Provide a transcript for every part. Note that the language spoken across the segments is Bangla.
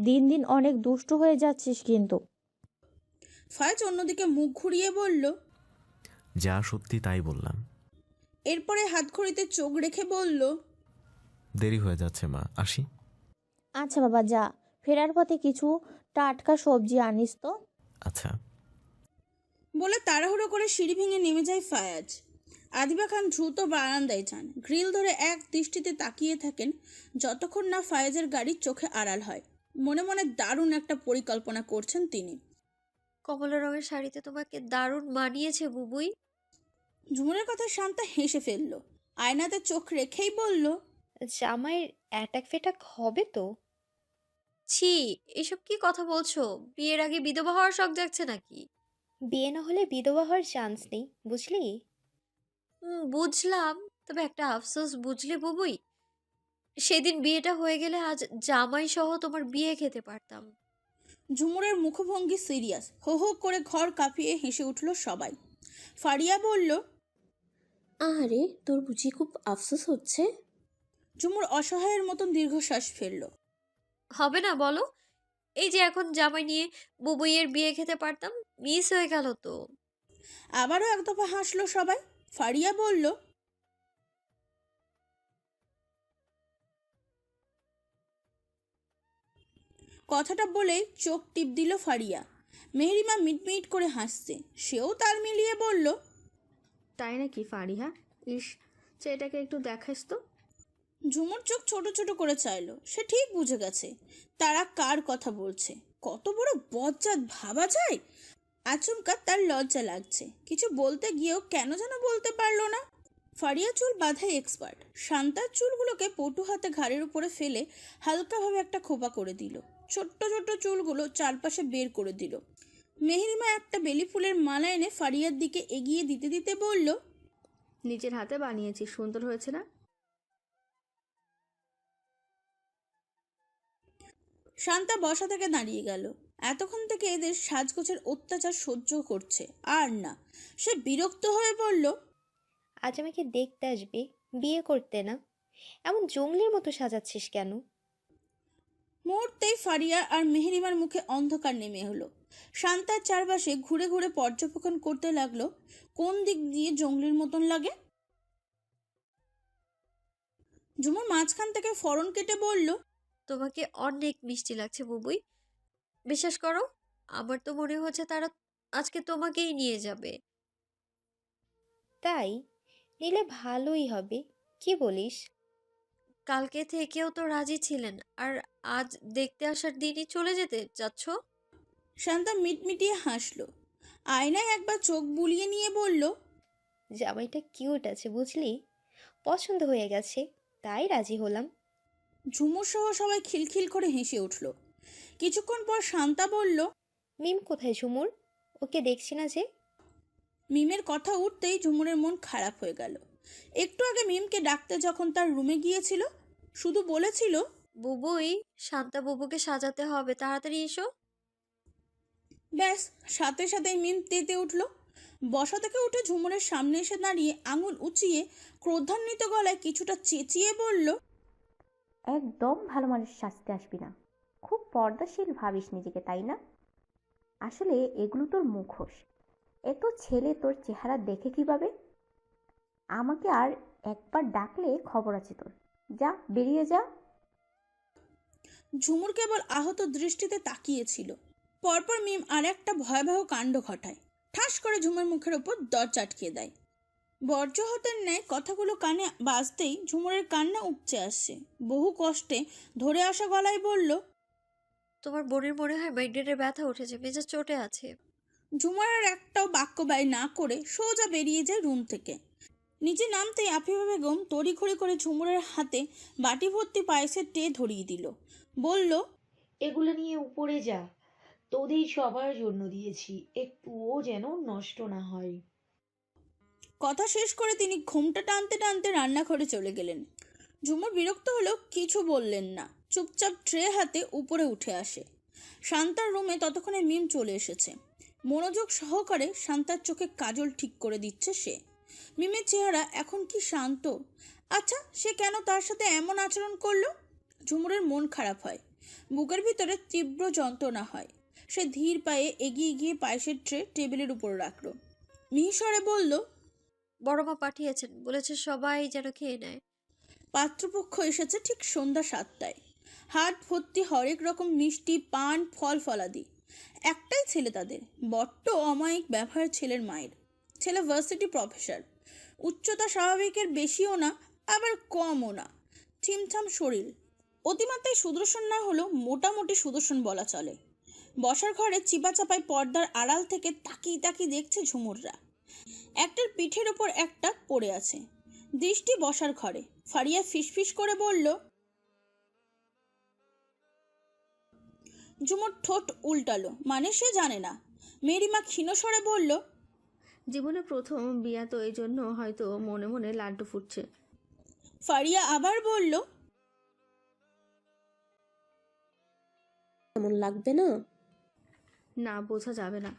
দিন দিন অনেক দুষ্ট হয়ে যাচ্ছিস কিন্তু। ফায়াজ অন্যদিকে মুখ ঘুরিয়ে বলল, যা সত্যি তাই বললাম। এরপরে হাত ঘড়িতে চোখ রেখে বলল, দেরি হয়ে যাচ্ছে মা, আসি। আচ্ছা বাবা যা, ফেরার পথে কিছু টাটকা সবজি আনিস তো। আচ্ছা। বলে তাড়াহুড়ো করে সিঁড়ি ভেঙে নেমে যায় ফায়াজ। আদিবা খান দ্রুত বারান্দায় যান, গ্রিল ধরে এক দৃষ্টিতে তাকিয়ে থাকেন যতক্ষণ না ফায়াজের গাড়ির চোখে আড়াল হয়। মনে মনে দারুণ একটা পরিকল্পনা করছেন তিনি। কমলা রঙের শাড়িতে তোমাকে দারুণ মানিয়েছে বুবুই। ঝুমুরের কথা শান্তা হেসে ফেলল, আয়নাতে চোখ রেখেই বলল, জামাইয়ের অ্যাটাক ফেটাক হবে তো? ছি, এসব কি কথা বলছো? বিয়ের আগে বিধবা হওয়ার শখ জাগছে নাকি? বিয়ে না হলে বিধবা হওয়ার চান্স নেই, বুঝলি? বুঝলাম, তবে একটা আফসোস বুঝলে বুবুই, সেদিন বিয়েটা হয়ে গেলে আজ জামাই সহ তোমার বিয়ে খেতে পারতাম। ঝুমুরের মুখভঙ্গি সিরিয়াস, হো হো করে ঘর কাঁপিয়ে হেসে উঠল সবাই। ফারিয়া বলল, আরে তোর বুঝি খুব আফসোস হচ্ছে? ঝুমুর অসহায়ের মতন দীর্ঘশ্বাস ফেলল। হবে না বলো? এই যে এখন জামাই নিয়ে বুবুইয়ের বিয়ে খেতে পারতাম, মিস হয়ে গেল তো। আবারও এক দফা হাসলো সবাই। ফারিয়া বলল, কথাটা বলেই চোখ টিপ দিল ফারিয়া। মেহরিমা মিটমিট করে হাসছে, সেও তাল মিলিয়ে বলল, তাই নাকি ফারিহা? ইস, ছেলেটাকে একটু দেখাস তো। ঝুমুর চোখ ছোট ছোট করে চাইলো, সে ঠিক বুঝে গেছে তারা কার কথা বলছে। কত বড় বজ্জাত ভাবা যায়। আচমকা তার লজ্জা লাগছে, কিছু বলতে গিয়েও কেন যেন বলতে পারলো না। ফারিয়া চুল বাঁধাই এক্সপার্ট। শান্তার চুলগুলোকে পটু হাতে ঘাড়ের উপরে ফেলে হালকাভাবে একটা খোপা করে দিল, ছোট্ট ছোট্ট চুলগুলো চারপাশে বের করে দিল। মেহরিমা একটা বেলি ফুলের মালা এনে ফারিয়ার দিকে এগিয়ে দিতে দিতে বলল, নিজের হাতে বানিয়েছি, সুন্দর হয়েছে না? শান্তা বসা থেকে দাঁড়িয়ে গেল। এতক্ষণ থেকে এদের সাজগোছের অত্যাচার সহ্য করছে, আর না, সে বিরক্ত হয়ে বলল, আজ আমাকে দেখতে আসবে, বিয়ে করতে না। এমন জঙ্গলির মতো সাজাচ্ছিস কেন? মুহূর্তেই ফারিয়া আর মেহরিমার মুখে অন্ধকার নেমে হলো। শান্তার চারপাশে ঘুরে ঘুরে পর্যবেক্ষণ করতে লাগলো, কোন দিক দিয়ে জঙ্গলির মতন লাগে। ঝুমুর মাঝখান থেকে ফরন কেটে বলল, তোমাকে অনেক মিষ্টি লাগছে বুবুই, বিশ্বাস করো, আমার তো মনে হচ্ছে তারা আজকে তোমাকেই নিয়ে যাবে। তাই নিলে ভালোই হবে, কি বলিস? কালকে থেকেও তো রাজি ছিলেন, আর আজ দেখতে আসার দিনই চলে যেতে চাচ্ছ? শান্তা মিটমিটিয়ে হাসলো, আয়নায় একবার চোখ বুলিয়ে নিয়ে বলল, জামাইটা কিউট আছে বুঝলি, পছন্দ হয়ে গেছে, তাই রাজি হলাম। ঝুমুর সহ সবাই খিলখিল করে হেসে উঠল। কিছুক্ষণ পর শান্তা বলল, মিম কোথায় ঝুমুর? ওকে দেখছি না যে। মিমের কথা উঠতেই ঝুমুরের মন খারাপ হয়ে গেল। একটু আগে মিমকে ডাকতে যখন তার রুমে গিয়েছিল, শুধু বলেছিল, বুবুই, শান্তা বুবুকে সাজাতে হবে, তাড়াতাড়ি এসো। ব্যাস, সাথে সাথেই মিম তেতে উঠল। বসা থেকে উঠে ঝুমুরের সামনে এসে দাঁড়িয়ে আঙুল উঁচিয়ে ক্রোধান্বিত গলায় কিছুটা চেঁচিয়ে বলল, একদম ভালো মানুষ সাজতে আসবি না। খুব পর্দাশীল ভাবিস নিজেকে, তাই না? আসলে এগুলো তোর মুখোশ। এত ছেলে তোর চেহারা দেখে কিভাবে? আমাকে আর একবার ডাকলে খবর আছে তোর। যা, বেরিয়ে যা। ঝুমুর কেবল আহত দৃষ্টিতে তাকিয়েছিল। পরপর মিম আর একটা ভয়াবহ কাণ্ড ঘটায়, ঠাস করে ঝুমুর মুখের ওপর দরজা আটকিয়ে দেয়। বর্জ্যহতের ন্যায় কথাগুলো কানে বাজতেই ঝুমুরের কান্না উপচে আসছে। বহু কষ্টে ধরে আসা গলায় বলল, তোমার বোনের মনে হয় মাইগ্রেনের ব্যথা উঠেছে, মেজাজ চটে আছে। ঝুমুর আর একটাও বাক্য ব্যয় না করে সোজা বেরিয়ে যায় রুম থেকে। নিচে নামতেই আফিফা বেগম তড়িঘড়ি করে ঝুমুরের হাতে বাটি ভর্তি পায়েসের ট্রে ধরিয়ে দিল। বলল, এগুলো নিয়ে উপরে যা, তোদের সবার জন্য দিয়েছি, একটুও যেন নষ্ট না হয়। কথা শেষ করে তিনি ঘোমটা টানতে টানতে রান্নাঘরে চলে গেলেন। ঝুমুর বিরক্ত হলেও কিছু বললেন না, চুপচাপ ট্রে হাতে উপরে উঠে আসে। শান্তার রুমে ততক্ষণে মিম চলে এসেছে। মনোযোগ সহকারে শান্তার চোখে কাজল ঠিক করে দিচ্ছে সে। মিমের চেহারা এখন কি শান্ত, আচ্ছা, সে কেন তার সাথে এমন আচরণ করলো? ঝুমুরের মন খারাপ হয়, বুকের ভিতরে তীব্র যন্ত্রণা হয়। সে ধীর পায়ে এগিয়ে গিয়ে পায়েসের ট্রে টেবিলের উপর রাখলো। মিহিসরে বলল, বড় মা পাঠিয়েছেন, বলেছে সবাই যেন খেয়ে নেয়। পাত্রপক্ষ এসেছে ঠিক সন্ধ্যা 7টায়। হাট ভর্তি হরেক রকম মিষ্টি, পান, ফল ফলাদি। একটাই ছেলে তাদের, বড্ড অমায়িক ব্যবহার ছেলের মায়ের। ছেলে ভার্সিটি প্রফেসর, উচ্চতা স্বাভাবিকের বেশিও না আবার কমও না, ঠিমঠাম শরীর। অতিমাত্রায় সুদর্শন না হলেও মোটামুটি সুদর্শন বলা চলে। বসার ঘরে চিপা চাপায় পর্দার আড়াল থেকে তাকিয়ে তাকিয়ে দেখছে ঝুমুররা। একটার পিঠের ওপর একটা পড়ে আছে। দৃষ্টি বসার ঘরে। ফারিয়া ফিসফিস করে বলল, ঝুমুর ঠোঁট উল্টালো, মানে সে জানে না। মেরিমা ক্ষীণস্বরে বলল, জীবনে প্রথম বিয়া তো এই জন্য হয়তো মনে মনে লাড্ডু ফুটছে। ফারিয়া আবার বলল, এমন লাগবে না? না, বোঝা যাবে না।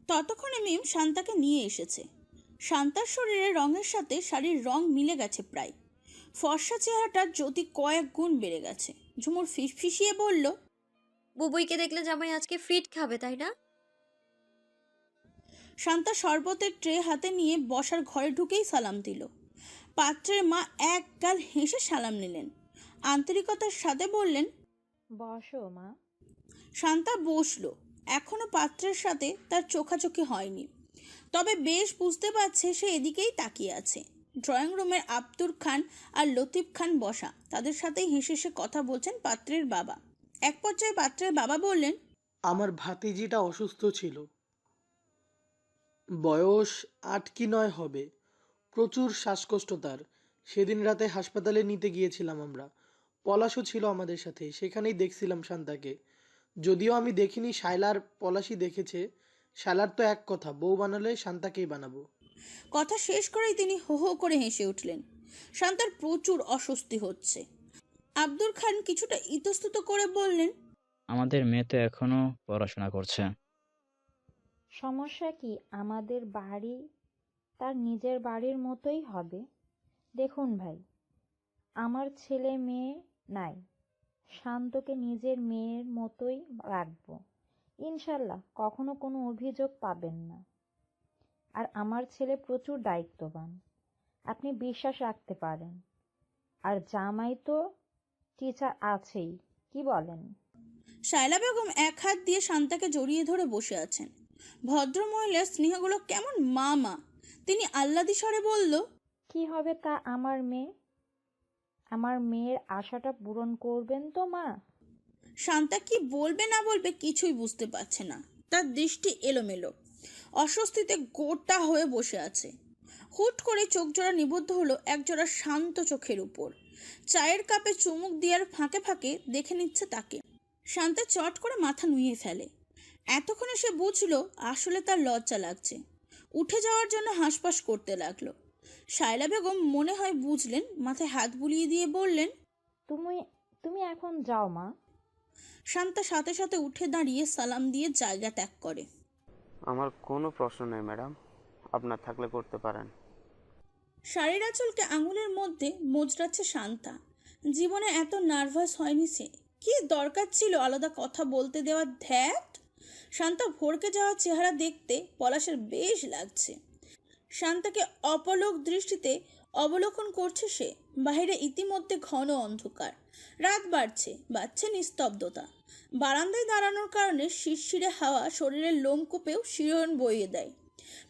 ততক্ষণে মিম শান্তাকে নিয়ে এসেছে। শান্তার শরীরের রঙের সাথে শাড়ির রং মিলে গেছে প্রায়। ফর্সা চেহারাটার জ্যোতি কয়েক গুণ বেড়ে গেছে। ঝুমুর ফিসফিসিয়ে বলল, বুবুইকে দেখলে জামাই আজকে ফিট খাবে, তাই না? শান্তা শরবতের ট্রে হাতে নিয়ে বসার ঘরে ঢুকেই সালাম দিল। পাত্রের মা এক গাল হেসে সালাম নিলেন, আন্তরিকতার সাথে বললেন, বসো মা। শান্তা বসলো। এখনো পাত্রের সাথে তার চোখাচোখি হয়নি, তবে বেশ বুঝতে পারছে সে এদিকেই তাকিয়ে আছে। ড্রয়িং রুমের আব্দুর খান আর লতিফ খান বসা, তাদের সাথেই হেসে হেসে কথা বলছেন পাত্রের বাবা। এক পর্যায়ে পাত্রের বাবা বললেন, আমার ভাতিজিটা অসুস্থ ছিল, বয়স 8 কি 9 হবে, প্রচুর শ্বাসকষ্ট তার। সেদিন রাতে হাসপাতালে নিতে গিয়েছিলাম আমরা, পলাশও ছিল আমাদের সাথে, সেখানেই দেখছিলাম শান্তাকে। যদিও আমি দেখিনি, শায়লার পলাশই দেখেছে। শালার তো এক কথা, বউ বানালে শান্তাকেই বানাবো। কথা শেষ করেই তিনি হো হো করে হেসে উঠলেন। শান্তার প্রচুর অস্বস্তি হচ্ছে। আব্দুর খান কিছুটা ইতস্তত করে বললেন, আমাদের মেয়ে তো এখনো পড়াশোনা করছে। সমস্যা কি? আমাদের বাড়ি তার নিজের বাড়ির মতোই হবে। দেখুন ভাই, আমার ছেলে মেয়ে নাই, শান্তকে নিজের মেয়ের মতোই রাখবো ইনশাল্লাহ। কখনো কোনো অভিযোগ পাবেন না। আর আমার ছেলে প্রচুর দায়িত্ববান, আপনি বিশ্বাস রাখতে পারেন। আর জামাই তো টিচার আছেই, কি বলেন? শায়লা বেগম এক হাত দিয়ে শান্তাকে জড়িয়ে ধরে বসে আছেন। ভদ্রমহিলার স্নেহগুলো কেমন মা মা। তিনি আহ্লাদি স্বরে বলল, কি হবে তা আমার মেয়ে? আমার মেয়ের আশাটা পূরণ করবেন তো মা? শান্তা কি বলবে না বলবে কিছুই বুঝতে পারছে না। তার দৃষ্টি এলোমেলো, অস্বস্তিতে গোটা হয়ে বসে আছে। হুট করে চোখ জোড়া নিবদ্ধ হলো একজোড়া শান্ত চোখের উপর। চায়ের কাপে চুমুক দেওয়ার ফাঁকে ফাঁকে দেখে নিচ্ছে তাকে। শান্তা চট করে মাথা নুয়ে ফেলে। এতক্ষণে সে বুঝলো আসলে তার লজ্জা লাগছে। উঠে যাওয়ার জন্য হাঁসফাঁস করতে লাগলো। শায়লা বেগম মনে হয় বুঝলেন, মাথায় হাত বুলিয়ে দিয়ে বললেন, তুমি তুমি এখন যাও মা। শান্তা সাথে সাথে উঠে দাঁড়িয়ে সালাম দিয়ে জায়গা ত্যাগ করে। আমার কোনো প্রশ্ন নেই ম্যাডাম, আপনার থাকলে করতে পারেন। শাড়ির আঁচলকে আঙুলের মধ্যে মোজড়াচ্ছে শান্তা। জীবনে এত নার্ভাস হয়নি সে। কি দরকার ছিল আলাদা কথা বলতে দেওয়ার? ধ্যাত! শান্তা ভরকে যাওয়া চেহারা দেখতে পলাশের বেশ লাগছে। শান্তাকে অপলক দৃষ্টিতে অবলোকন করছে সে। বাইরে ইতিমধ্যে ঘন অন্ধকার, রাত বাড়ছে নিস্তব্ধতা। বারান্দায় দাঁড়ানোর কারণে শিরশিরে হাওয়া শরীরের লোমকূপেও শিহরণ বইয়ে দেয়।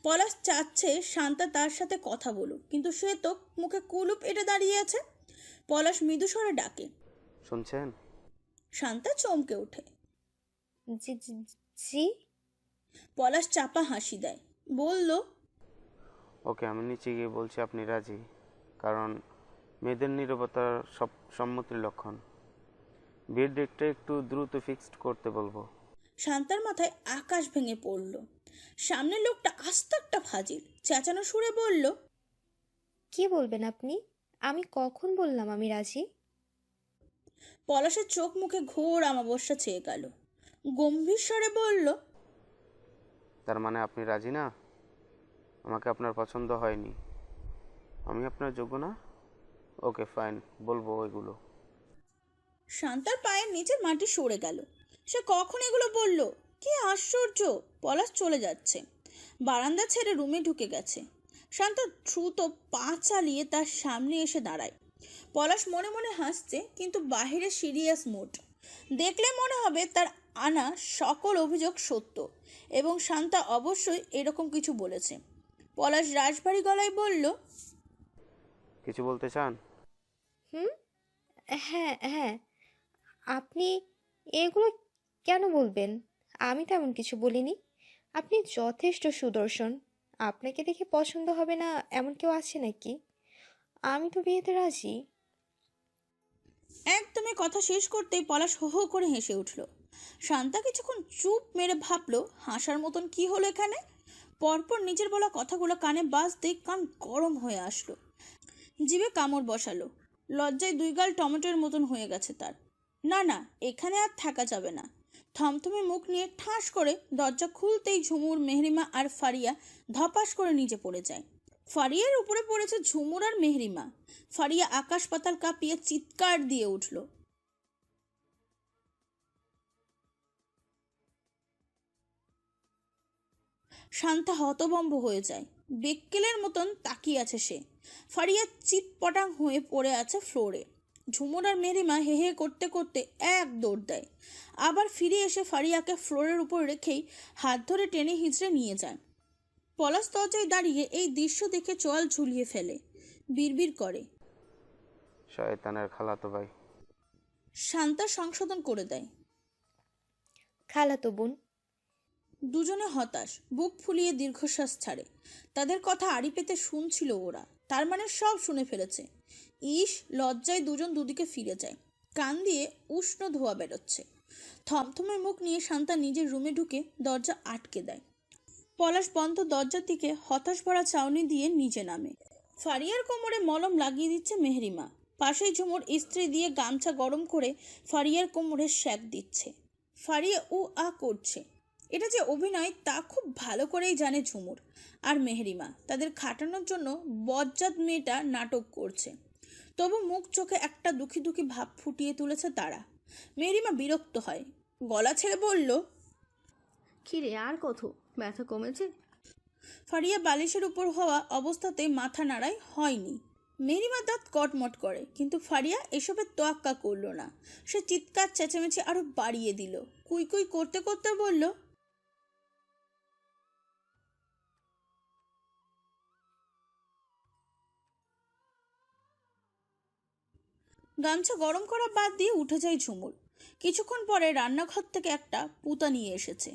পলাশ চাচ্ছে শান্তা তার সাথে কথা বলুক, কিন্তু সে তো মুখে কুলুপ এঁটে দাঁড়িয়ে আছে। পলাশ মৃদু স্বরে ডাকে, শুনছেন? শান্তা চমকে ওঠে। জি জি জি। পলাশ চাপা হাসি দেয়, বলল, ওকে, আমি নিচে গিয়ে বলছি আপনি রাজি, কারণ মেয়েদের নীরবতার সব সম্মতির লক্ষণ। বিয়ের ডেটটা একটু দ্রুত ফিক্সড করতে বলবো। শান্তার মাথায় আকাশ ভেঙে পড়ল। সামনের লোকটা আস্ত একটা ফাজিল। চেঁচানো সুরে বলল, কি বলবেন আপনি? আমি কখন বললাম আমি রাজি? পলাশের চোখ মুখে ঘোর আমাবস্যা ছেয়ে গেল। গম্ভীর স্বরে বলল, তার মানে আপনি রাজি না? আমাকে আপনার পছন্দ হয়নি? আমি আপনার যোগ্য না? ওকে ফাইন, বলবো ওইগুলো। শান্তার পায়ের নিচের মাটি সরে গেল। সে কখন এগুলো বলল? কি আশ্চর্য! পলাশ চলে যাচ্ছে, বারান্দা ছেড়ে রুমে ঢুকে গেছে। শান্তা দ্রুত পা চালিয়ে তার সামনে এসে দাঁড়ায়। পলাশ মনে মনে হাসছে, কিন্তু বাহিরে সিরিয়াস মুড। দেখলে মনে হবে তার আনা সকল অভিযোগ সত্য, এবং শান্তা অবশ্যই এরকম কিছু বলেছে। পলাশ রাশভারী গলায় বলল, কিছু বলতে চান? হুম, হ্যাঁ হ্যাঁ, আপনি এগুলো কেন বলবেন? আমি তেমন কিছু বলিনি। আপনি যথেষ্ট সুদর্শন। আপনাকে দেখে পছন্দ হবে না এমন কেউ আছে নাকি? আমি তো বিয়েতে রাজি। একদমই কথা শেষ করতেই পলাশ হো হো করে হেসে উঠল। শান্তা কিছুক্ষণ চুপ মেরে ভাবলো হাসার মতন কি হলো এখানে। পরপর নিজের বলা কথাগুলো কানে বাজতেই কান গরম হয়ে আসলো। জিভে কামড় বসালো। লজ্জায় দুই গাল টমেটোর মতন হয়ে গেছে তার। না না, এখানে আর থাকা যাবে না। থমথমে মুখ নিয়ে ঠাস করে দরজা খুলতেই ঝুমুর, মেহরিমা আর ফারিয়া ধপাস করে নিচে পড়ে যায়। ফারিয়ার উপরে পড়েছে ঝুমুর আর মেহরিমা। ফারিয়া আকাশ পাতাল কাঁপিয়ে চিৎকার দিয়ে উঠল। শান্তা হতভম্ব হয়ে যায়। বেক্কেলের মতন তাকিয়ে আছে সে। ফারিয়া চিৎপটাং হয়ে পড়ে আছে ফ্লোরে। ঝুমুর আর মেহরিমা হে হে করতে করতে এক দৌড় দেয়। আবার ফিরে এসে ফারিয়াকে ফ্লোরের উপর রেখেই হাত ধরে টেনে হিঁচড়ে নিয়ে যায়। পলাশ দরজায় দাঁড়িয়ে এই দৃশ্য দেখে চোয়াল ঝুলিয়ে ফেলে। বিড়বিড় করে, শয়তানের খালাতো ভাই। শান্তা সংশোধন করে দেয়। খালাতো বোন। দুজনে হতাশ, বুক ফুলিয়ে দীর্ঘশ্বাস ছাড়ে। তাদের কথা আড়ি পেতে শুনছিল ওরা, তার মানে সব শুনে ফেলেছে। ইস, লজ্জায় দুজন দুদিকে ফিরে যায়। কান দিয়ে উষ্ণ ধোয়া বেরোচ্ছে। থমথমে মুখ নিয়ে শান্তা নিজের রুমে ঢুকে দরজা আটকে দেয়। পলাশ বন্ধ দরজার দিকে হতাশ ভরা চাউনি দিয়ে নিচে নামে। ফারিয়ার কোমরে মলম লাগিয়ে দিচ্ছে মেহরিমা। পাশেই ঝুমুর ইস্ত্রি দিয়ে গামছা গরম করে ফারিয়ার কোমরে শ্যাক দিচ্ছে। ফারিয়া উ আ করছে। এটা যে অভিনয় তা খুব ভালো করেই জানে ঝুমুর আর মেহরিমা। তাদের খাটানোর জন্য বজ্জাত মেয়েটা নাটক করছে, তবু মুখ চোখে একটা দুঃখী দুঃখী ভাব ফুটিয়ে তুলেছে তারা। মেহরিমা বিরক্ত হয়, গলা ছেড়ে বলল, কিরে আর কত? ব্যথা কমেছে? ফারিয়া বালিশের উপর হওয়া অবস্থাতেই মাথা নাড়ায়, হয়নি। মেহরিমা দাঁত কটমট করে, কিন্তু ফারিয়া এসবের তোয়াক্কা করলো না। সে চিৎকার চেঁচামেচি আরো বাড়িয়ে দিল। কুই কুই করতে করতে বলল, গামছা গরম করা বাদ দিয়ে উঠে যায় ঝুমুর। কিছুক্ষণ পরে রান্নাঘর থেকে একটা পুতা নিয়ে এসেছে।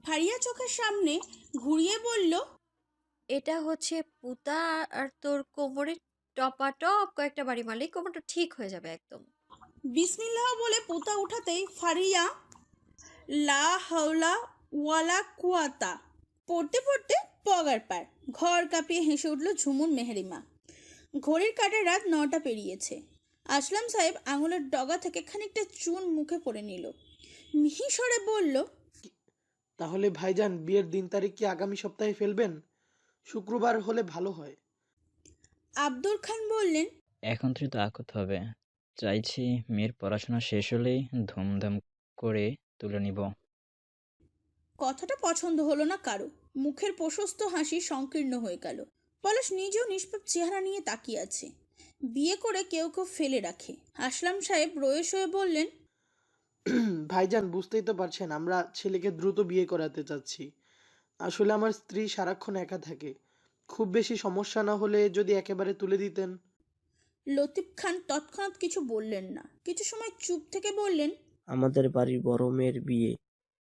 ফারিয়া চোখের সামনে ঘুরিয়ে বলল, এটা হচ্ছে পুতা, আর তোর কোমরে টপাটপ কয়েকটা বাড়ি মারলেই কোমরটা ঠিক হয়ে যাবে একদম। বিসমিল্লাহ বলে পুতা উঠাতেই ফারিয়া লা হাওলা ওয়ালা কুয়াতা পড়তে পড়তে পগার পার। ঘর কাঁপিয়ে হেসে উঠল ঝুমুর, মেহরিমা। ঘড়ির কাঁটে রাত 9টা পেরিয়েছে। আসলাম সাহেব আঙুলের ডগা থেকে খানিকটা চুন মুখে পড়ে নিল। মিহিসরে বলল, তাহলে ভাইজান বিয়ের দিন তারিখ কি আগামী সপ্তাহে ফেলবেন? শুক্রবার হলে ভালো হয়। আব্দুল খান বললেন, এখন তো তা করতে হবে। চাইছি মেয়ের পড়াশোনা শেষ হলেই ধুমধাম করে তুলে নিব। কথাটা পছন্দ হলো না কারো। মুখের প্রশস্ত হাসি সংকীর্ণ হয়ে গেল। পলাশ নিজেও নিষ্পাপ চেহারা নিয়ে তাকিয়ে আছে। বিয়ে করে কেউ কেউ ফেলে রাখে। আসলাম সাহেব রয়েস হয়ে বললেন, ভাইজান বুঝতেই তো পারছেন আমরা ছেলেকে দ্রুত বিয়ে করাতে চাচ্ছি। আসলে আমার স্ত্রী সারাক্ষণ একা থাকে। খুব বেশি সমস্যা না হলে যদি একেবারে তুলে দিতেন। লতিফ খান তৎক্ষণাৎ কিছু বললেন না। কিছু সময় চুপ থেকে বললেন, আমাদের বাড়ির বড় মেয়ের বিয়ে,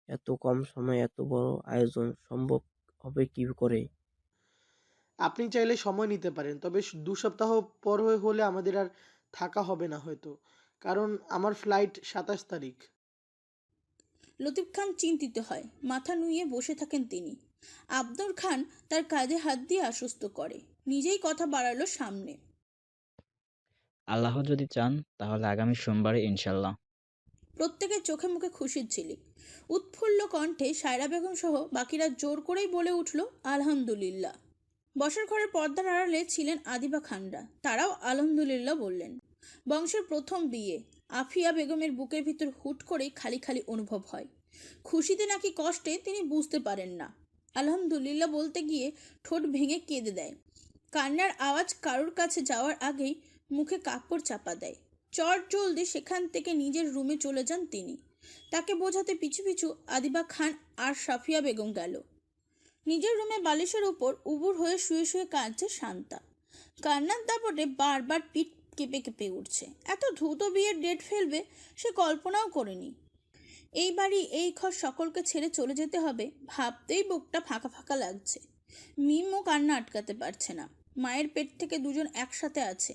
এত কম সময়ে এত বড় আয়োজন সম্ভব হবে কি করে? আপনি চাইলে সময় নিতে পারেন, তবে 2 সপ্তাহ পর হলে আমাদের আর থাকা হবে না হয়তো, কারণ আমার ফ্লাইট 27 তারিখ। লতিফ খান চিন্তিত হয়। মাথা নুইয়ে বসে থাকেন তিনি। আব্দুল খান তার কাঁধে হাত দিয়ে আশ্বস্ত করে। নিজেই কথা বাড়ালো সামনে। আল্লাহ যদি চান তাহলে আগামী সোমবারে ইনশাল্লাহ। প্রত্যেকের চোখে মুখে খুশির ঝিলিক। উৎফুল্ল কণ্ঠে সায়রা বেগম সহ বাকিরা জোর করেই বলে উঠল, আলহামদুলিল্লাহ। বসার ঘরের পর্দার আড়ালে ছিলেন আদিবা খানরা, তারাও আলহামদুলিল্লাহ বললেন। বংশের প্রথম বিয়ে, আফিয়া বেগমের বুকের ভিতর হুট করেই খালি খালি অনুভব হয়। খুশিতে নাকি কষ্টে তিনি বুঝতে পারেন না। আলহামদুলিল্লাহ বলতে গিয়ে ঠোঁট ভেঙে কেঁদে দেয়। কান্নার আওয়াজ কারোর কাছে যাওয়ার আগেই মুখে কাপড় চাপা দেয়। চট জলদি সেখান থেকে নিজের রুমে চলে যান তিনি। তাকে বোঝাতে পিছু পিছু আদিবা খান আর সাফিয়া বেগম গেল। নিজের রুমে বালিশের উপর উবুর হয়ে শুয়ে শুয়ে কাঁদছে শান্তা। কান্নার দাপটে বারবার পিঠ কেঁপে কেঁপে উঠছে। এত দ্রুত বিয়ের ডেট ফেলবে সে কল্পনাও করেনি। এই বাড়ি, এই ঘর সকলকে ছেড়ে চলে যেতে হবে ভাবতেই বুকটা ফাঁকা ফাঁকা লাগছে। মিমও কান্না আটকাতে পারছে না। মায়ের পেট থেকে দুজন একসাথে আছে,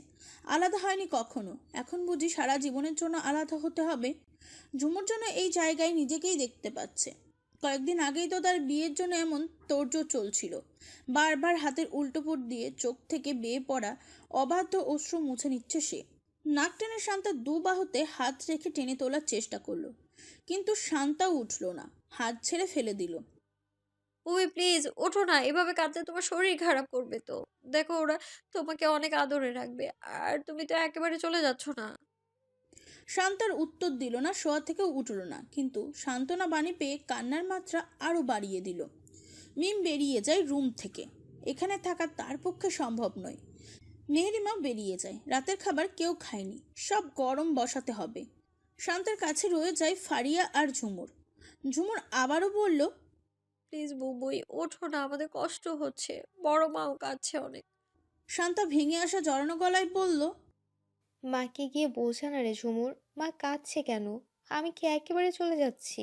আলাদা হয়নি কখনো। এখন বুঝি সারা জীবনের জন্য আলাদা হতে হবে। ঝুমুর জন্য এই জায়গায় নিজেকেই দেখতে পাচ্ছে। কয়েকদিন আগেই তো তার বিয়ের জন্য এমন তোড়জোড় চলছিল। বারবার হাতের উল্টোপুট দিয়ে চোখ থেকে বেয়ে পড়া অবাধ্য অশ্রু মুছে নিচ্ছে সে। নাক টেনে শান্তা দু বাহুতে হাত রেখে টেনে তোলার চেষ্টা করলো, কিন্তু শান্তাও উঠল না, হাত ছেড়ে ফেলে দিল। ওই প্লিজ ওঠো না, এভাবে কাঁদলে তোমার শরীর খারাপ করবে তো। দেখো ওরা তোমাকে অনেক আদরে রাখবে, আর তুমি তো একেবারে চলে যাচ্ছ না। শান্তার উত্তর দিল না, শোয়া থেকেও উঠল না, কিন্তু সান্ত্বনা বাণী পেয়ে কান্নার মাত্রা আরও বাড়িয়ে দিল। মিম বেরিয়ে যায় রুম থেকে। এখানে থাকা তার পক্ষে সম্ভব নয়। মেহরিমাও বেরিয়ে যায়। রাতের খাবার কেউ খায়নি, সব গরম বসাতে হবে। শান্তার কাছে রয়ে যায় ফারিয়া আর ঝুমুর। ঝুমুর আবারও বলল, প্লিজ বুবুই ওঠো না, আমাদের কষ্ট হচ্ছে, বড় মাও কাঁদছে অনেক। শান্তা ভেঙে আসা জড়ানো গলায় বলল, মাকে গিয়ে বোঝা না রে ঝুমুর, মা কাঁদছে কেন? আমি কি একেবারে চলে যাচ্ছি?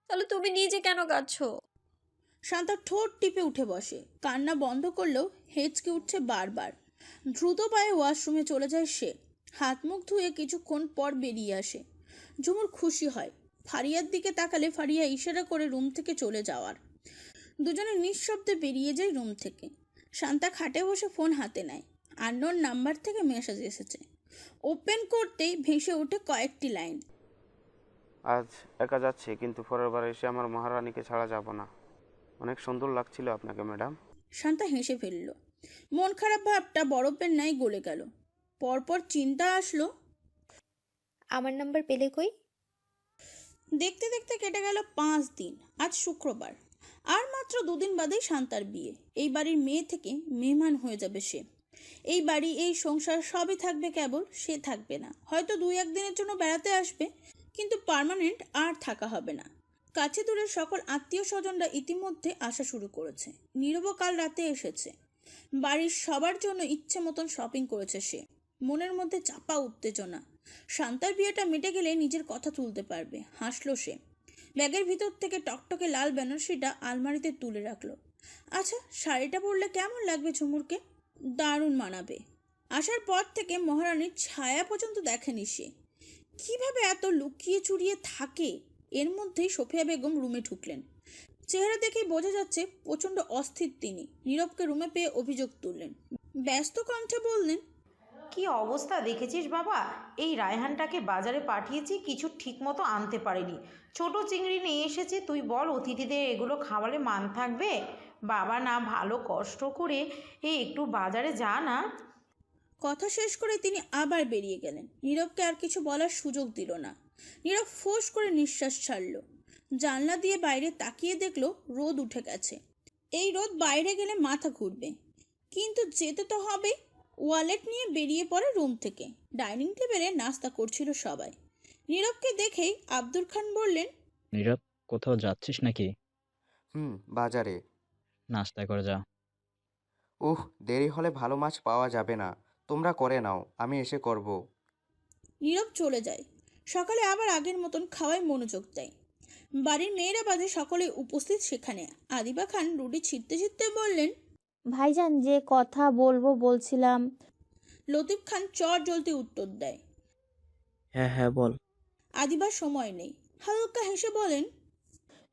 তাহলে তুমি নিজে কেন কাঁদছো? শান্তা ঠোঁট টিপে উঠে বসে। কান্না বন্ধ করলেও হেঁচকে উঠছে বারবার। দ্রুত পায়ে ওয়াশরুমে চলে যায় সে। হাত মুখ ধুয়ে কিছুক্ষণ পর বেরিয়ে আসে। ঝুমুর খুশি হয়। ফারিয়ার দিকে তাকালে ফারিয়া ইশারা করে রুম থেকে চলে যাওয়ার। দুজনে নিঃশব্দে বেরিয়ে যায় রুম থেকে। শান্তা খাটে বসে ফোন হাতে নেয়। আননোন নাম্বার থেকে মেসেজ এসেছে। ওপেন করতেই ভেসে ওঠে কয়েকটি লাইন। আজ একা যাচ্ছি, কিন্তু পরের বার এসে আমার মহারানীকে ছাড়া যাব না। অনেক সুন্দর লাগছিল আপনাকে ম্যাডাম। শান্তা হেসে ফেলল। মন খারাপ ভাবটা বরফের ন্যায় গলে গেল। পরপর চিন্তা আসলো, আমার নাম্বার পেলে কই? দেখতে দেখতে কেটে গেল 5 দিন। আজ শুক্রবার। আর মাত্র 2 দিন বাদেই শান্তার বিয়ে। এই বাড়ির মেয়ে থেকে মেহমান হয়ে যাবে সে। এই বাড়ি, এই সংসার সবই থাকবে, কেবল সে থাকবে না। হয়তো 2-1 দিনের জন্য বেড়াতে আসবে, কিন্তু পার্মানেন্ট আর থাকা হবে না। কাছে দূরের সকল আত্মীয় স্বজনরা ইতিমধ্যে আসা শুরু করেছে। নীরব কাল রাতে এসেছে। বাড়ির সবার জন্য ইচ্ছে মতন শপিং করেছে সে। মনের মধ্যে চাপা উত্তেজনা। শান্তার বিয়েটা মিটে গেলে নিজের কথা তুলতে পারবে। হাসলো সে। ব্যাগের ভিতর থেকে টকটকে লাল বেনারসিটা আলমারিতে তুলে রাখলো। আচ্ছা, শাড়িটা পরলে কেমন লাগবে ঝুমুরকে? দারুণ মানাবে। আসার পর থেকে মহারানীর ছায়া পর্যন্ত দেখেনি সে। কিভাবে এত লুকিয়ে চুরিয়ে থাকে? এর মধ্যেই সোফিয়া বেগম রুমে ঢুকলেন। চেহারা দেখেই বোঝা যাচ্ছে প্রচণ্ড অস্থির তিনি। নীরবকে রুমে পেয়ে অভিযোগ তুললেন। ব্যস্ত কণ্ঠে বললেন, কি অবস্থা দেখেছিস বাবা? এই রায়হানটাকে বাজারে পাঠিয়েছি, কিছু ঠিক মতো আনতে পারেনি। ছোট চিংড়ি নিয়ে এসেছে। তুই বল অতিথিদের এগুলো খাওয়ালে মান থাকবে? বাবা না, ভালো কষ্ট করে একটু বাজারে যা না। কথা শেষ করে তিনি আবার বেরিয়ে গেলেন। নীরবকে আর কিছু বলার সুযোগ দিল না। নীরব ফোঁস করে নিঃশ্বাস ছাড়ল। জানলা দিয়ে বাইরে তাকিয়ে দেখলো রোদ উঠে গেছে। এই রোদ বাইরে গেলে মাথা ঘুরবে, কিন্তু যেতে তো হবে। ওয়ালেট নিয়ে বেরিয়ে পড়ে রুম থেকে। ডাইনিং টেবিলে নাস্তা করছিল সবাই। নীরবকে দেখেই আব্দুল খান বললেন, নীরব, কোথাও যাচ্ছিস নাকি? বাজারে। নাস্তা করে যা। দেরি হলে ভালো মাছ পাওয়া যাবে না। তোমরা করে নাও, আমি এসে করব। নীরব চলে যায়। সকালে আবার আগের মতন খাওয়ায় মনোযোগ দেয়। বাড়ির মেয়েরা বাদে সকলে উপস্থিত সেখানে। আদিবা খান রুটি ছিঁড়তে ছিঁড়তে বললেন, ভাইজান, যে কথা বলবো বলছিলাম। লতিফ খান চট জ্বলতে উত্তর দেয়, হ্যাঁ হ্যাঁ বল। আদিবার সময় নেই। হালকা হেসে বলেন,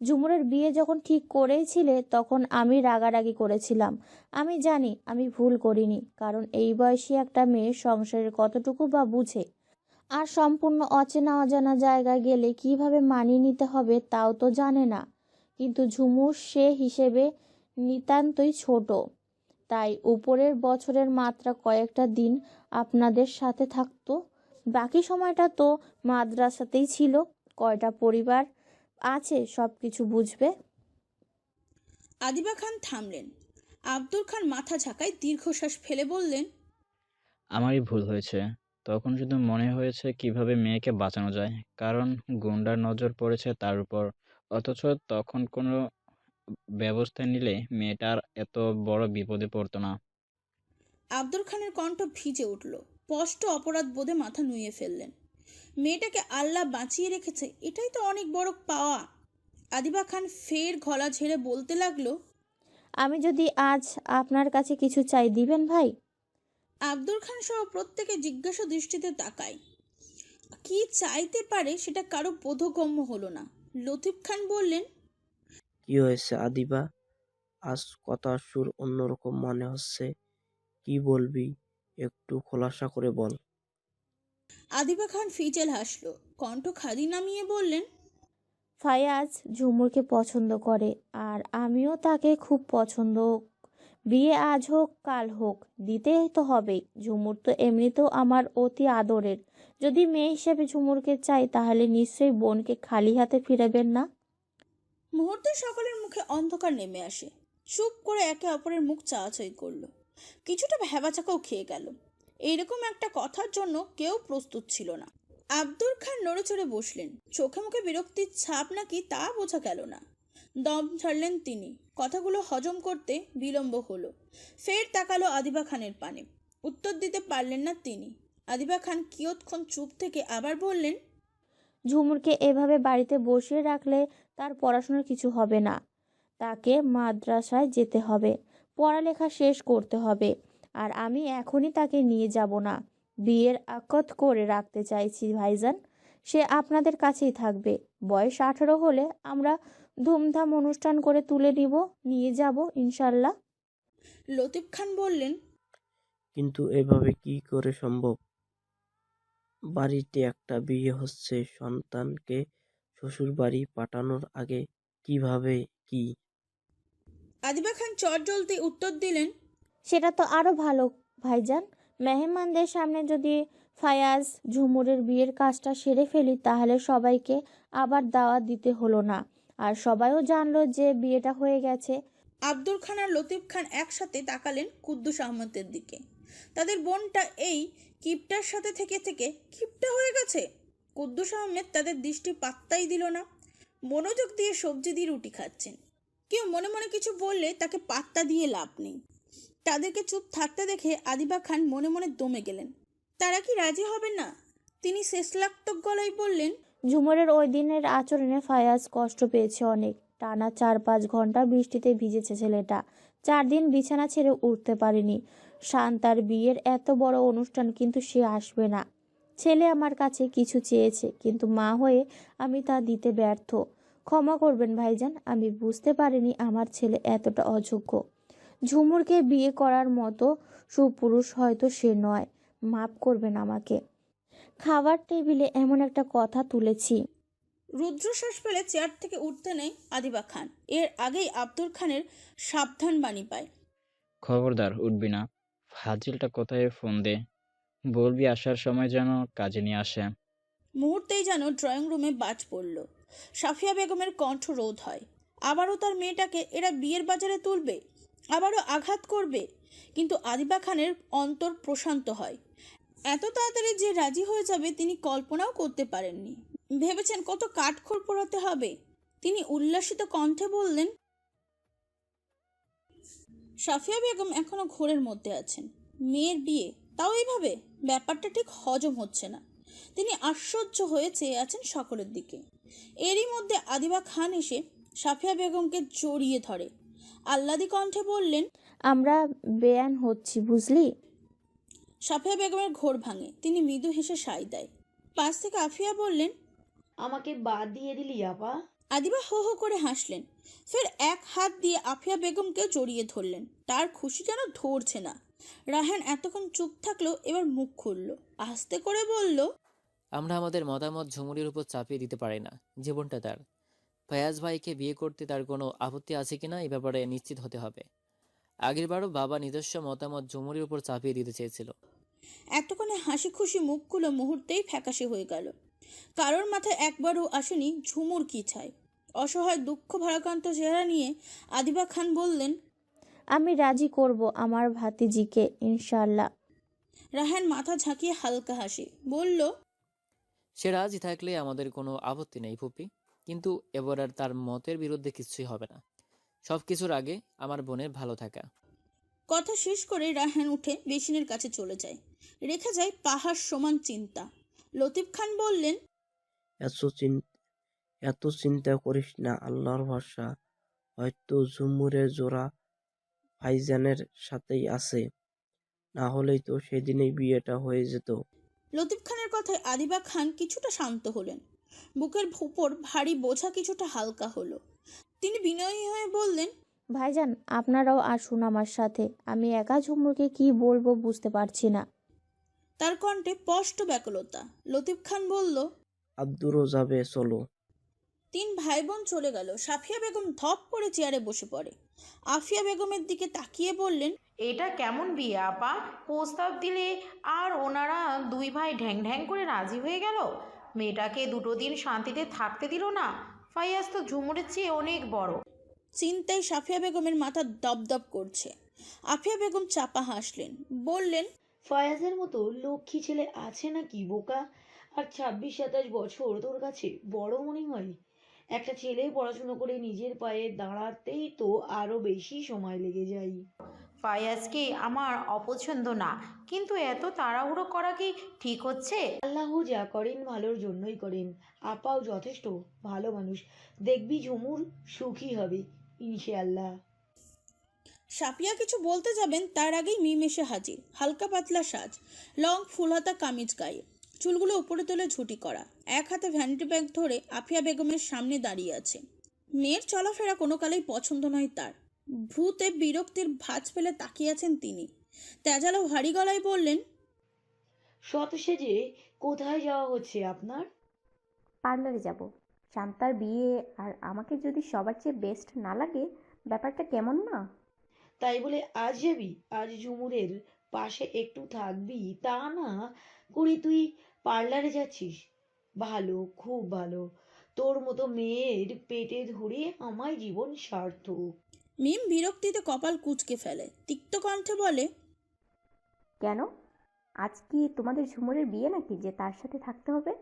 ঝুমুরের বিয়ে যখন ঠিক করেছিলে তখন আমি রাগারাগি করেছিলাম। আমি জানি আমি ভুল করিনি, কারণ এই বয়সী একটা মেয়ে সংসারের কতটুকু বা বুঝে। আর সম্পূর্ণ অচেনা অজানা জায়গায় গেলে কিভাবে মানিয়ে নিতে হবে তাও তো জানে না। কিন্তু ঝুমুর সে হিসেবে নিতান্তই ছোট। তাই উপরের বছরের মাত্রা কয়েকটা দিন আপনাদের সাথে থাকতো, বাকি সময়টা তো মাদ্রাসাতেই ছিল। কয়টা পরিবার আছে সব কিছু বুঝবে। আদিবা খান থামলেন। আব্দুল খান মাথা ঝাঁকায় দীর্ঘশ্বাস ফেলে বললেন, আমারই ভুল হয়েছে। তখন শুধু মনে হয়েছে কিভাবে মেয়েকে বাঁচানো যায়, কারণ গুন্ডার নজর পড়েছে তার উপর। অথচ তখন কোনো ব্যবস্থা নিলে মেয়েটার এত বড় বিপদে পড়তো না। আব্দুল খানের কণ্ঠ ভিজে উঠল। স্পষ্ট অপরাধ বোধে মাথা নুইয়ে ফেললেন। মেয়েটাকে আল্লাহ বাঁচিয়ে রেখেছে, এটাই তো অনেক বড় পাওয়া। আদিবা খান ফের গলা ঝেড়ে বলতে লাগলো, আমি যদি আজ আপনার কাছে কিছু চাই, দিবেন ভাই? আব্দুল খান সহ প্রত্যেকে জিজ্ঞাসা দৃষ্টিতে তাকায়। কি চাইতে পারে সেটা কারো বোধগম্য হলো না। লতিফ খান বললেন, কি হয়েছে আদিবা? আজ কথার সুর অন্যরকম মনে হচ্ছে। কি বলবি? একটু খোলাসা করে বল। আদিবা খান ফিচেল হাসলো, কণ্ঠ খাদি নামিয়ে বললেন, ফায়াজ ঝুমুরকে পছন্দ করে, আর আমিও তাকে খুব পছন্দ। বিয়ে আজ হোক কাল হোক, দিতেই তো হবেই। ঝুমুর তো এমনিতেও আমার অতি আদরের। যদি মেয়ে হিসেবে ঝুমুরকে চাই, তাহলে নিশ্চয়ই বোনকে খালি হাতে ফিরাবেন না। মুহূর্তে সকলের মুখে অন্ধকার নেমে আসে। চুপ করে একে অপরের মুখ চাওয়াচাই করলো। কিছুটা ভ্যাবাচাকাও খেয়ে গেল। এইরকম একটা কথার জন্য কেউ প্রস্তুত ছিল না। আব্দুল খান নড়েচড়ে বসলেন। চোখে মুখে বিরক্তির ছাপ নাকি তা বোঝা গেল না। দম ছাড়লেন তিনি। কথাগুলো হজম করতে বিলম্ব হলো। ফের তাকালো আদিবা খানের পানে। উত্তর দিতে পারলেন না তিনি। আদিবা খান কিয়ৎক্ষণ চুপ থেকে আবার বললেন, ঝুমুরকে এভাবে বাড়িতে বসিয়ে রাখলে তার পড়াশোনার কিছু হবে না। তাকে মাদ্রাসায় যেতে হবে, পড়ালেখা শেষ করতে হবে। আর আমি এখনই তাকে নিয়ে যাব না। বিয়ের আকদ করে রাখতে চাইছি ভাইজান। সে আপনাদের কাছেই থাকবে। বয়স 18 হলে আমরা ধুমধাম অনুষ্ঠান করে তুলে নিয়ে যাব ইনশাল্লাহ। লতিফ খান বললেন, কিন্তু এভাবে কি করে সম্ভব? বাড়িতে একটা বিয়ে হচ্ছে, সন্তানকে শ্বশুর বাড়ি পাঠানোর আগে কিভাবে কি? আদিবা খান চটজলদি উত্তর দিলেন, সেটা তো আরো ভালো ভাইজান। মেহমানদের সামনে যদি ফায়াজ ঝুমুরের বিয়ের কাজটা সেরে ফেলি, তাহলে সবাইকে আবার দাওয়াত দিতে হলো না, আর সবাইও জানলো যে বিয়েটা হয়ে গেছে। আব্দুল খান আর লতিফ খান একসাথে তাকালেন কুদ্দুস আহমদের দিকে। তাদের বোনটা এই কিপটার সাথে থেকে থেকে কিপটা হয়ে গেছে। কুদ্দুস আহমেদ তাদের দৃষ্টি পাত্তাই দিল না। মনোযোগ দিয়ে সবজি দিয়ে রুটি খাচ্ছেন। কেউ মনে মনে কিছু বললে তাকে পাত্তা দিয়ে লাভ নেই। তাদেরকে চুপ থাকতে দেখে আদিবা খান মনে মনে দমে গেলেন। তারা কি রাজি হবেন না? তিনি শেষলাক্তক গলায় বললেন, ঝুমুরের ওই দিনের আচরণে ফায়াজ কষ্ট পেয়েছে অনেক। টানা 4-5 ঘন্টা বৃষ্টিতে ভিজেছে ছেলেটা। 4 দিন বিছানা ছেড়ে উঠতে পারেনি। শান্তার বিয়ের এত বড় অনুষ্ঠান, কিন্তু সে আসবে না। ছেলে আমার কাছে কিছু চেয়েছে, কিন্তু মা হয়ে আমি তা দিতে ব্যর্থ। ক্ষমা করবেন ভাইজান, আমি বুঝতে পারিনি আমার ছেলে এতটা অযোগ্য। ঝুমুরকে বিয়ে করার মতো সুপুরুষ হয়তো সে নয়। মাফ করবেন আমাকে। খাবার টেবিলে এমন একটা কথা তুলেছি। রুদ্রশ্বাস ফেলে চেয়ার থেকে উঠতে নেই আদিবা খান। এর আগেই আব্দুল খানের সাবধান বাণী পায়, খবরদার উঠবি না। ফাজিলটা কোথায়? ফোন দে, বলবি আসার সময় যেন কাজে নিয়ে আসে। মুহূর্তেই যেন ড্রয়িং রুমে বাজ পড়ল। সাফিয়া বেগমের কণ্ঠ রোধ হয়। আবারও তার মেয়েটাকে এরা বিয়ের বাজারে তুলবে, আবারও আঘাত করবে। কিন্তু আদিবা খানের অন্তর প্রশান্ত হয়। এত তাড়াতাড়ি যে রাজি হয়ে যাবে তিনি কল্পনাও করতে পারেননি। ভেবেছেন কত কাঠখড় পোড়াতে হবে। তিনি উল্লাসিত কণ্ঠে বললেন, সাফিয়া বেগম এখনো ঘোরের মধ্যে আছেন। মেয়ের বিয়ে, তাও এইভাবে? ব্যাপারটা ঠিক হজম হচ্ছে না। তিনি আশ্চর্য হয়ে চেয়ে আছেন সকলের দিকে। এরই মধ্যে আদিবা খান এসে সাফিয়া বেগমকে জড়িয়ে ধরে আহ্লাদি কণ্ঠে বললেন, আমরা বেয়ান হচ্ছি বুঝলি। সাফিয়া বেগমের ঘোর ভাঙে। তিনি মৃদু হেসে সাই দেয়। পাশ থেকে আফিয়া বললেন, আমাকে বাদ দিয়ে দিলি আপা? আদিবা হো হো করে হাসলেন। ফের এক হাত দিয়ে আফিয়া বেগমকে জড়িয়ে ধরলেন। তার খুশি যেন ধরছে না। রায়হান এতক্ষণ চুপ থাকলো, এবার মুখ খুলল। আস্তে করে বলল, আমরা আমাদের মতামত ঝুমুরের উপর চাপিয়ে দিতে পারি না। জীবনটা তার। ফায়াজ ভাইকে বিয়ে করতে তার কোনো আপত্তি আছে কিনা এই ব্যাপারে নিশ্চিত হতে হবে। আগেরবারও বাবা নিজস্ব মতামত ঝুমুরির উপর চাপিয়ে দিতে চেয়েছিল। এতক্ষণে হাসি খুশি মুখগুলো মুহূর্তেই ফ্যাকাশে হয়ে গেল। কারোর মাথায় একবারও আসেনি ঝুমুর কি চায়। অসহায় দুঃখ ভারাক্রান্ত চেহারা নিয়ে আদিবা খান বললেন, আমি রাজি করব আমার ভাতিজিকে, ইনশাল্লাহ। রায়হান মাথা ঝাঁকিয়ে হালকা হাসি, বলল, সে রাজি থাকলে আমাদের কোনো আপত্তি নেই ফুপি, কিন্তু এবার আর তার মতের বিরুদ্ধে কিছুই হবে না। সব কিছুর আগে আমার বোনের ভালো থাকা। কথা শেষ করে রায়হান উঠে বেসিনের কাছে চলে যায়। রেখে যায় পাহাড় সমান চিন্তা। লতিফ খান বললেন, এত চিন্তা করিস না, আল্লাহর ভরসা। হয়তো ঝুমুরের জোড়া ভাইজানের সাথেই আছে, না হলেই তো সেদিনেই বিয়েটা হয়ে যেত। লতিফ খানের কথায় আদিবা খান কিছুটা শান্ত হলেন। বুকের উপর ভারী বোঝা কিছুটা হালকা হলো। তিনি বিনয়ী হয়ে বললেন, ভাইজান, আপনারাও আসুন আমার সাথে। আমি একা ঝুমুরকে কি বলবো বুঝতে পারছি না। তার কণ্ঠে স্পষ্ট ব্যাকুলতা। লতিফ খান বলল, আব্দুরও যাবে, চলো। তিন ভাই বোন চলে গেল। সাফিয়া বেগম ধপ করে চেয়ারে বসে পড়ে। আফিয়া বেগমের দিকে তাকিয়ে বললেন, এটা কেমন বিয়ে আপা? প্রস্তাব দিলে আর ওনারা দুই ভাই ঢ্যাং ঢ্যাং করে রাজি হয়ে গেল। মেয়েটাকে দুটো দিন শান্তিতে থাকতে দিল না। ফাইয়াজ তো ঝুমুরের চেয়ে অনেক বড়। চিন্তায় সাফিয়া বেগমের মাথা দপদপ করছে। আফিয়া বেগম চাপা হাসলেন, বললেন, ফায়াজের মতো লক্ষ্মী ছেলে আছে নাকি বোকা? আর 26-27 বছর তোর কাছে বড় মনে হয়? একটা ছেলে পড়াশুনো করে নিজের পায়ে দাঁড়াতেই তো আরো বেশি সময় লেগে যায়। ফায়াজকে আমার অপছন্দ না, কিন্তু এত তাড়াহুড়ো করা কি ঠিক হচ্ছে? আল্লাহ যা করেন ভালোর জন্যই করেন। আপাও যথেষ্ট ভালো মানুষ, দেখবি ঝুমুর সুখী হবে ইনশাআল্লাহ। সাফিয়া কিছু বলতে যাবেন তার আগেই মিম এসে হাজির। হালকা পাতলা সাজ, লং ফুলহাতা কামিজ গায়ে, চুলগুলো উপরে তুলে ঝুটি করা, এক হাতে ভ্যানিটি ব্যাগ ধরে আফিয়া বেগমের সামনে দাঁড়িয়ে আছে। মেয়ের চলাফেরা কোনো কালেই পছন্দ নয় তার। ভ্রুতে বিরক্তির ভাঁজ ফেলে তাকিয়ে আছেন তিনি। তেজালো ভারী গলায় বললেন, শত সেজে কোথায় যাওয়া হচ্ছে আপনার? পার্লারে যাব। শান্তার বিয়ে, আর আমাকে যদি সবার চেয়ে বেস্ট না লাগে, ব্যাপারটা কেমন না? তাই বলে আজ যাবি? আজ ঝুমুরের পাশে একটু থাকবি তা না করি তুই পার্লারে যাচ্ছিস? ভালো, খুব ভালো। তোর মতো মেয়ের পেটে ধরে আমার জীবন সার্থক। মিম বিরক্তিতে কপাল কুঁচকে ফেলে, তিক্ত কণ্ঠে বলে, কেন? আজ কি তোমাদের ঝুমুরের বিয়ে নাকি যে তার সাথে থাকতে হবে?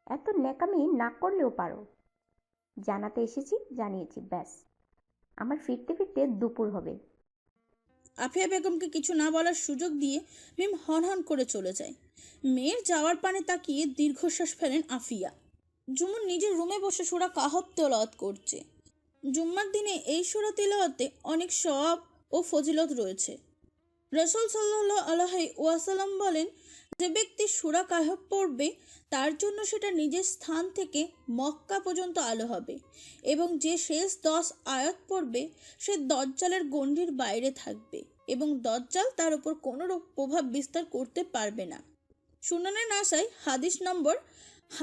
এত ন্যাকামি না করলেও পারো। জানাতে এসেছি, জানিয়েছি, ব্যাস। আমার ফিরতে ফিরতে দুপুর হবে। আফিয়া বেগমকে কিছু না বলার সুযোগ দিয়ে মিম হনহন করে চলে যায়। মেয়ের যাওয়ার পানে তাকিয়ে দীর্ঘশ্বাস ফেলেন আফিয়া। ঝুমুর নিজের রুমে বসে সূরা কাহফ তেলাওয়াত করছে। জুম্মার দিনে এই সূরা তেলাওয়াতে অনেক সওয়াব ও ফজিলত রয়েছে। রাসূল সাল্লাল্লাহু আলাইহি ওয়াসাল্লাম বলেন, যে ব্যক্তি সূরা কাহফ পড়বে তার জন্য সেটা নিজের স্থান থেকে মক্কা পর্যন্ত আলো হবে, এবং যে শেষ 10 আয়াত পড়বে সে দজ্জালের গণ্ডির বাইরে থাকবে এবং দজ্জাল তার উপর কোনো প্রভাব বিস্তার করতে পারবে না। সুনানে নাসাই হাদিস নম্বর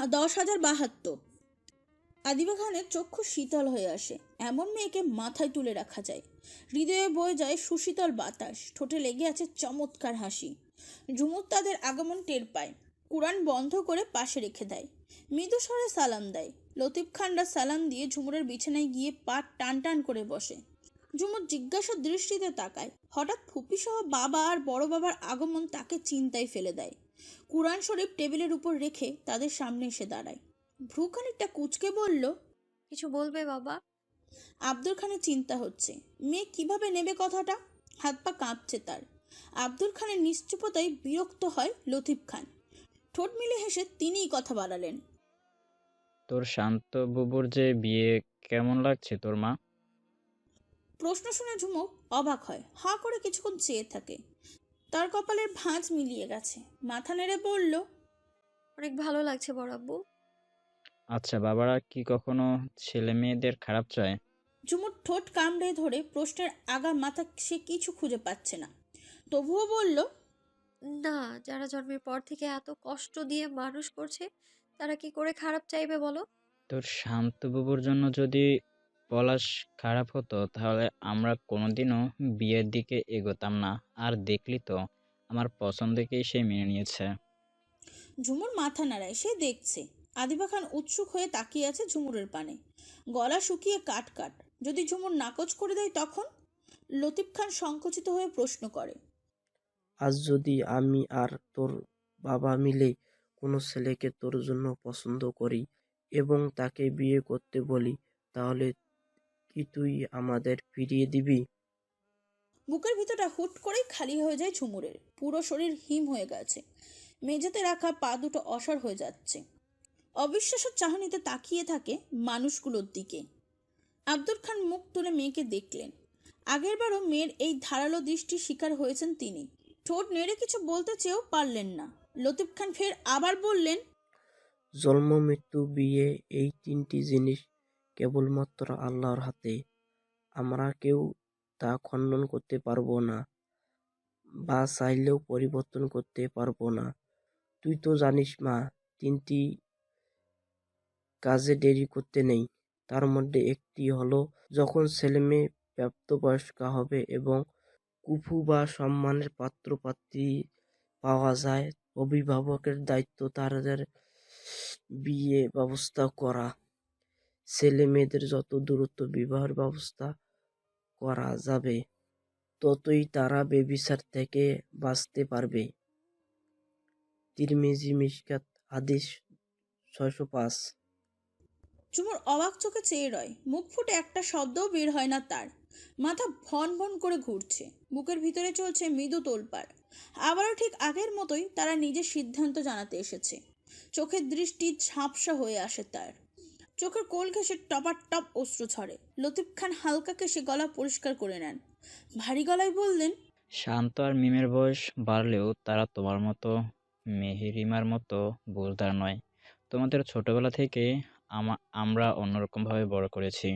10,072। আদিবা খানের চক্ষু শীতল হয়ে আসে। এমন মেয়েকে মাথায় তুলে রাখা যায়। হৃদয়ে বয়ে যায় সুশীতল বাতাস, ঠোঁটে লেগে আছে চমৎকার হাসি। ঝুমুর তাদের আগমন টের পায়। কুরআন বন্ধ করে পাশে রেখে দেয়। মৃদু স্বরে সালাম দেয়। লতিফ খানরা সালাম দিয়ে ঝুমুরের বিছানায় গিয়ে পা টান টান করে বসে। ঝুমুর জিজ্ঞাসা দৃষ্টিতে তাকায়। হঠাৎ ফুপিসহ বাবা আর বড় বাবার আগমন তাকে চিন্তায় ফেলে দেয়। কুরআন শরীফ টেবিলের উপর রেখে তাদের সামনে এসে দাঁড়ায়। ভ্রু খানিকটা কুঁচকে বলল, কিছু বলবে বাবা? আব্দুল খানের চিন্তা হচ্ছে মেয়ে কিভাবে নেবে কথাটা। হাত পা কাঁপছে তার। আব্দুল খানের নিশ্চুপতায় বিরক্ত হয় লতিফ খান। ঠোঁট মিলে হেসে তিনিই কথা বাড়ালেন, তোর শান্ত বুবুর যে বিয়ে কেমন লাগছে তোর মা? প্রশ্ন শুনে ঝুমুক অবাক হয়, হাঁ করে কিছুক্ষণ চেয়ে থাকে। তার কপালের ভাঁজ মিলিয়ে গেছে। মাথা নেড়ে বলল, অনেক ভালো লাগছে বড় আব্বু। আচ্ছা, বাবারা কি কখনো ছেলে মেয়েদের খারাপ চায়? ঝুমুর ঠোঁট কামড়ে ধরে প্রশ্নের আগা মাথা সে কিছু খুঁজে পাচ্ছে না। তবুও বলল, না, যারা জন্মের পর থেকে এত কষ্ট দিয়ে মানুষ করছে তারা কি করে খারাপ চাইবে বলো? তোর শান্ত বুবুর জন্য যদি পলাশ খারাপ হতো তাহলে আমরা কোনোদিনও বিয়ের দিকে এগোতাম না। আর দেখলি তো আমার পছন্দকেই সে মেনে নিয়েছে। ঝুমুর মাথা নাড়ায়, সে দেখছে। আদিবা খান উৎসুক হয়ে তাকিয়ে আছে ঝুমুরের পানে, গলা শুকিয়ে কাট কাট। যদি ঝুমুর নাকচ করে দেয় তখন? লতিফ খান সংকুচিত হয়ে প্রশ্ন করে। আজ যদি আমি আর তোর বাবা মিলে কোনো ছেলেকে তোর জন্য পছন্দ করি এবং তাকে বিয়ে করতে বলি, তাহলে কি তুই আমাদের ফিরিয়ে দিবি? বুকের ভিতরটা হুট করেই খালি হয়ে যায় ঝুমুরের। পুরো শরীর হিম হয়ে গেছে, মেঝেতে রাখা পা দুটো অসাড় হয়ে যাচ্ছে। অবিশ্বাস্য চাহনিতে তাকিয়ে থাকে মানুষগুলোর দিকে। আব্দুল খান মুখ তুলে মেয়েকে দেখলেন। আগেরবারও মেয়ের এই ধারালো দৃষ্টির শিকার হয়েছেন তিনি। ঠোঁট নেড়ে কিছু বলতে চেয়েও পারলেন না। লতিফ খান ফের আবার বললেন, জন্ম, মৃত্যু, বিয়ে, এই তিনটি জিনিস কেবলমাত্র আল্লাহর হাতে। আমরা কেউ তা খণ্ডন করতে পারবো না বা চাইলেও পরিবর্তন করতে পারবো না। তুই তো জানিস মা, তিনটি কাজে দেরি করতে নেই। তার মধ্যে একটি হলো যখন ছেলেমেয়ে প্রাপ্তবয়স্ক হবে এবং কুফু বা সম্মানের পাত্রপাত্রী পাওয়া যায়, অভিভাবকের দায়িত্ব তাদের বিয়ে ব্যবস্থা করা। ছেলে মেয়েদের যত দ্রুত বিবাহের ব্যবস্থা করা যাবে, ততই তারা বেবিচার থেকে বাঁচতে পারবে। তিরমিজি মিশকাত হাদিস 605। ঝুমুর অবাক চোখে চেয়ে রয়। মুখ ফুটে একটা শব্দও বের হয় না তার। মাথা ভন ভন করে ঘুরছে, বুকের ভিতরে চলছে মৃদু তোলপাড়। আবারও ঠিক আগের মতোই তারা নিজের সিদ্ধান্ত জানাতে এসেছে। চোখের দৃষ্টি ঝাপসা হয়ে আসে তার। চোখের কোল ঘেঁষে টপার টপ অশ্রু ঝরে। লতিফ খান হালকা কেশে গলা পরিষ্কার করে নেন, ভারী গলায় বললেন, শান্ত আর মিমের বয়স বাড়লেও তারা তোমার মতো, মেহেরিমার মতো বুঝদার নয়। তোমাদের ছোটবেলা থেকে আমরা অন্যরকমভাবে বড় করেছি।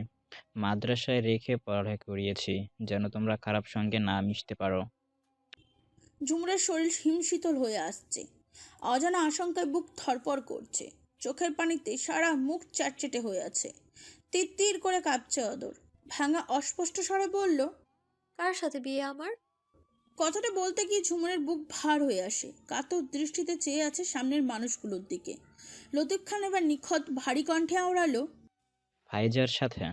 মাদ্রাসায় রেখে পড়ালেখা করিয়েছি যেন তোমরা খারাপ সঙ্গে না মিশতে পারো। ঝুমুরের শরীর হিমশীতল হয়ে আসছে। অজানা আশঙ্কায় বুক ধরপড় করছে। চোখের পানিতে সারা মুখ চ্যাটচেটে হয়ে আছে। তিত্তির করে কাঁপছে অদর। ভাঙা অস্পষ্ট স্বরে বলল, কার সাথে বিয়ে আমার? কথাটা বলতে গিয়ে ঝুমুরের বুক ভার হয়ে আসে। কাতর দৃষ্টিতে চেয়ে আছে সামনের মানুষগুলোর দিকে। লতিফ খান এবার নিখত ভারী কণ্ঠে আওড়ালো, ফাইজার সাথে।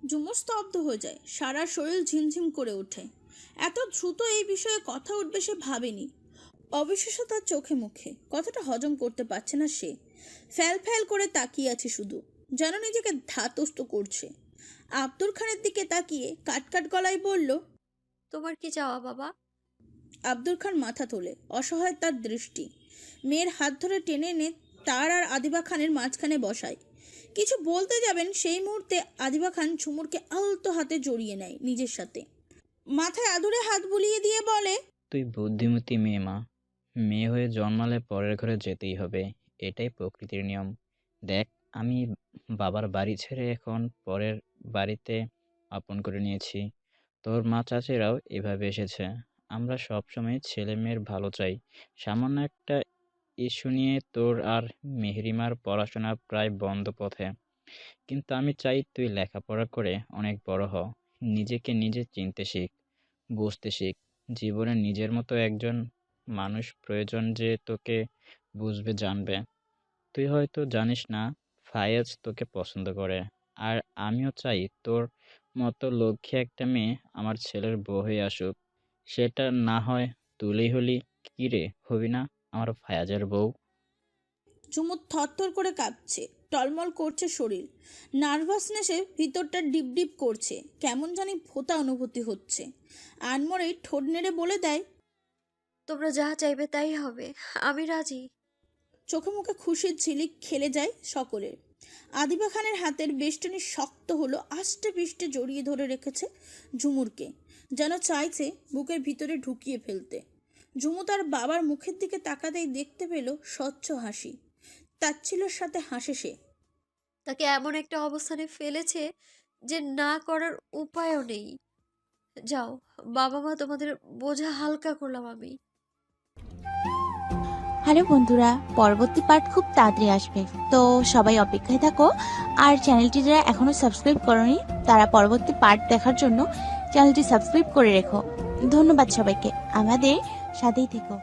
ঝুমুর স্তব্ধ হয়ে যায়, সারা শরীর ঝিমঝিম করে ওঠে। এত দ্রুত এই বিষয়ে কথা উঠবে সে ভাবেনি। অবিশ্বাস্য তার চোখে মুখে। কথাটা হজম করতে পারছে না সে। ফ্যাল ফ্যাল করে তাকিয়ে আছে শুধু, যেন নিজেকে ধাতস্থ করছে। আব্দুল খানের দিকে তাকিয়ে কাটকাট গলায় বলল, তোমার কি চাওয়া বাবা? আব্দুল খান মাথা তোলে, অসহায় তার দৃষ্টি। মেয়ের হাত ধরে টেনে এনে তার আর আদিবা খানের মাঝখানে বসায়। কিছু বলতে যাবেন সেই মুহূর্তে আদিবা খান ঝুমুরকে আলতো হাতে জড়িয়ে নেয় নিজের সাথে। মাথায় আদুরে হাত বুলিয়ে দিয়ে বলে, তুই বুদ্ধিমতী মেয়ে মা। মেয়ে হয়ে জন্মালে পরের ঘরে যেতেই হবে, এটাই প্রকৃতির নিয়ম। দেখ, আমি বাবার বাড়ি ছেড়ে এখন পরের বাড়িতে আপন করে নিয়েছি। তোর মা চাচিরাও এভাবে এসেছে। আমরা সবসময় ছেলে মেয়ের ভালো চাই। সামান্য একটা ইস্যু নিয়ে তোর আর মেহরিমার পড়াশোনা প্রায় বন্ধ পথে। কিন্তু আমি চাই তুই লেখাপড়া করে অনেক বড় হ, নিজেকে নিজে চিনতে শিখ, বুঝতে শিখ। জীবনে নিজের মতো একজন মানুষ প্রয়োজন যে তোকে বুঝবে, জানবে। তুই হয়তো জানিস না, ফায়েজ তোকে পছন্দ করে। আর আমিও চাই তোর মতো লক্ষ্মী একটা মেয়ে আমার ছেলের বউ হয়ে আসুক। সেটা না হয় তুলেই হলি। কি রে, হবি না আমার ফায়াজের বউ? ঝুমুর থরথর করে কাঁপছে, টলমল করছে শরীর। নার্ভাসনেসে ভিতরটা ডিপ ডিপ করছে, কেমন জানি ভোতা অনুভূতি হচ্ছে। আনমরেই ঠোঁট নেড়ে বলে দেয়, তোমরা যা চাইবে তাই হবে, আমি রাজি। চোখে মুখে খুশির ঝিলিক খেলে যায় সকলের। আদিবা খানের হাতের বেষ্টনী শক্ত হলো, আষ্টে পিষ্টে জড়িয়ে ধরে রেখেছে ঝুমুরকে, যেন চাইছে বুকের ভিতরে ঢুকিয়ে ফেলতে। ঝুমু তার বাবার মুখের দিকে তাকাতেই দেখতে পেল স্বচ্ছ হাসি। তাচ্ছিল্যের সাথে হাসে সে। তাকে এমন একটা অবস্থানে ফেলেছে যে না করার উপায়ও নেই। যাও বাবা মা, তোমাদের বোঝা হালকা করলাম আমি। হ্যালো বন্ধুরা, পরবর্তী পার্ট খুব তাড়াতাড়ি আসবে, তো সবাই অপেক্ষায় থাকো। আর চ্যানেলটি যারা এখনো সাবস্ক্রাইব করোনি তারা পরবর্তী পার্ট দেখার জন্য চ্যানেলটি সাবস্ক্রাইব করে রেখো। ধন্যবাদ সবাইকে, আমাদের সাথেই থেকো।